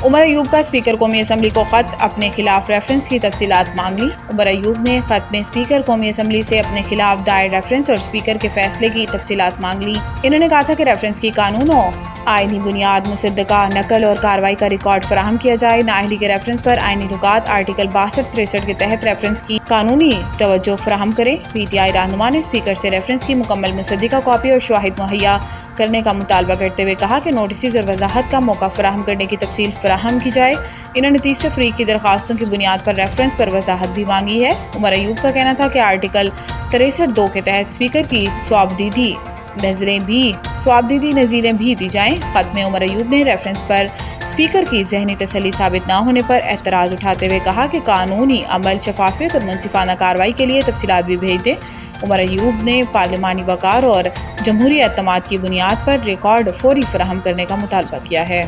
عمر ایوب کا اسپیکر قومی اسمبلی کو خط، اپنے خلاف ریفرنس کی تفصیلات مانگ لی۔ عمر ایوب نے خط میں اسپیکر قومی اسمبلی سے اپنے خلاف دائر ریفرنس اور اسپیکر کے فیصلے کی تفصیلات مانگ لی۔ انہوں نے کہا تھا کہ ریفرنس کی قانون و آئینی بنیاد، مصدقہ، نقل اور کارروائی کا ریکارڈ فراہم کیا جائے۔ نااہلی کے ریفرنس پر آئینی نکات آرٹیکل 62-63 کے تحت ریفرنس کی قانونی توجہ فراہم کرے۔ پی ٹی آئی رہنما نے اسپیکر سے ریفرنس کی مکمل مصدقہ کاپی اور شواہد مہیا کرنے کا مطالبہ کرتے ہوئے کہا کہ نوٹسز اور وضاحت کا موقع فراہم کرنے کی تفصیل فراہم کی جائے۔ انہوں نے تیسرے فریق کی درخواستوں کی بنیاد پر ریفرنس پر وضاحت بھی مانگی ہے۔ عمر ایوب کا کہنا تھا کہ آرٹیکل 63(2) کے تحت اسپیکر کی صوابدیدی نظیریں بھی دی جائیں۔ خط میں عمر ایوب نے ریفرنس پر اسپیکر کی ذہنی تسلی ثابت نہ ہونے پر اعتراض اٹھاتے ہوئے کہا کہ قانونی عمل، شفافیت اور منصفانہ کارروائی کے لیے تفصیلات بھی بھیج دیں۔ عمر ایوب نے پارلیمانی وقار اور جمہوری اعتماد کی بنیاد پر ریکارڈ فوری فراہم کرنے کا مطالبہ کیا ہے۔